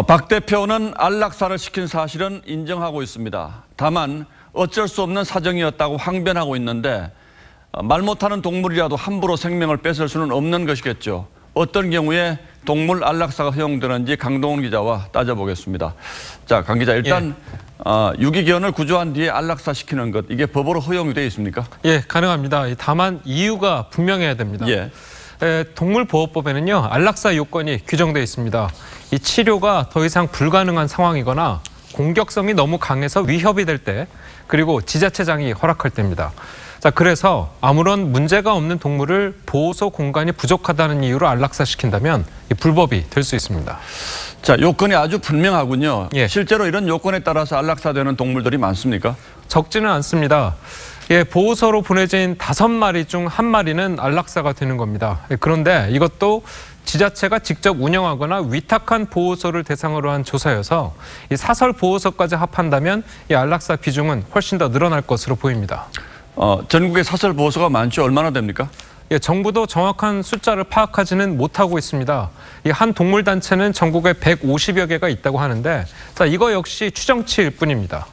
박 대표는 안락사를 시킨 사실은 인정하고 있습니다. 다만 어쩔 수 없는 사정이었다고 항변하고 있는데 말 못하는 동물이라도 함부로 생명을 뺏을 수는 없는 것이겠죠. 어떤 경우에 동물 안락사가 허용되는지 강동원 기자와 따져보겠습니다. 자, 강 기자, 일단 유기견을 구조한 뒤에 안락사 시키는 것, 이게 법으로 허용이 되어 있습니까? 예, 가능합니다. 다만 이유가 분명해야 됩니다. 예. 동물보호법에는요, 안락사 요건이 규정되어 있습니다. 이 치료가 더 이상 불가능한 상황이거나 공격성이 너무 강해서 위협이 될 때, 그리고 지자체장이 허락할 때입니다. 자, 그래서 아무런 문제가 없는 동물을 보호소 공간이 부족하다는 이유로 안락사 시킨다면 불법이 될 수 있습니다. 자, 요건이 아주 분명하군요. 예. 실제로 이런 요건에 따라서 안락사되는 동물들이 많습니까? 적지는 않습니다. 예, 보호소로 보내진 5마리 중 1마리는 안락사가 되는 겁니다. 그런데 이것도 지자체가 직접 운영하거나 위탁한 보호소를 대상으로 한 조사여서 이 사설 보호소까지 합한다면 이 안락사 비중은 훨씬 더 늘어날 것으로 보입니다. 전국에 사설 보호소가 많죠. 얼마나 됩니까? 예, 정부도 정확한 숫자를 파악하지는 못하고 있습니다. 이 한 동물단체는 전국에 150여 개가 있다고 하는데, 자, 이거 역시 추정치일 뿐입니다.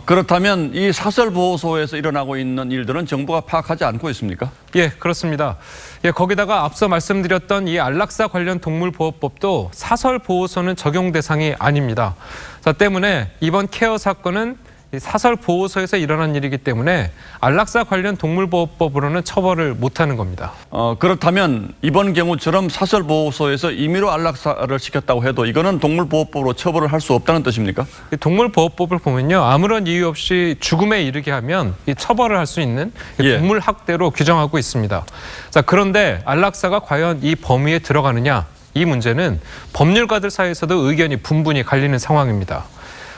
그렇다면 이 사설 보호소에서 일어나고 있는 일들은 정부가 파악하지 않고 있습니까? 예, 그렇습니다. 예, 거기다가 앞서 말씀드렸던 이 안락사 관련 동물보호법도 사설 보호소는 적용 대상이 아닙니다. 자, 때문에 이번 케어 사건은 사설 보호소에서 일어난 일이기 때문에 안락사 관련 동물보호법으로는 처벌을 못하는 겁니다. 그렇다면 이번 경우처럼 사설 보호소에서 임의로 안락사를 시켰다고 해도 이거는 동물보호법으로 처벌을 할 수 없다는 뜻입니까? 동물보호법을 보면요, 아무런 이유 없이 죽음에 이르게 하면 이 처벌을 할 수 있는 동물 학대로 규정하고 있습니다. 자, 그런데 안락사가 과연 이 범위에 들어가느냐, 이 문제는 법률가들 사이에서도 의견이 분분히 갈리는 상황입니다.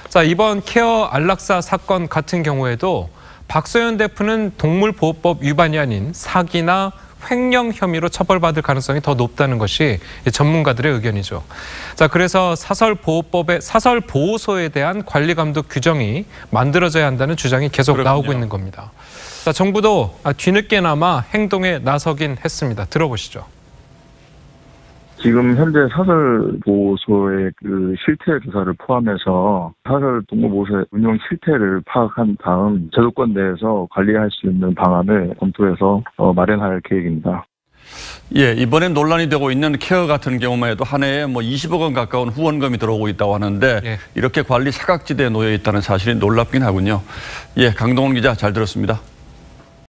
자, 이번 케어 안락사 사건 같은 경우에도 박소연 대표는 동물보호법 위반이 아닌 사기나 횡령 혐의로 처벌받을 가능성이 더 높다는 것이 전문가들의 의견이죠. 자, 그래서 사설 보호소에 대한 관리 감독 규정이 만들어져야 한다는 주장이 계속 그렇군요. 나오고 있는 겁니다. 자, 정부도 뒤늦게나마 행동에 나서긴 했습니다. 들어보시죠. 지금 현재 사설보호소의 그 실태 조사를 포함해서 사설 동물보호소의 운영 실태를 파악한 다음 제도권 내에서 관리할 수 있는 방안을 검토해서 마련할 계획입니다. 예, 이번에 논란이 되고 있는 케어 같은 경우만 해도 한 해에 20억 원 가까운 후원금이 들어오고 있다고 하는데 예. 이렇게 관리 사각지대에 놓여 있다는 사실이 놀랍긴 하군요. 예, 강동원 기자 잘 들었습니다.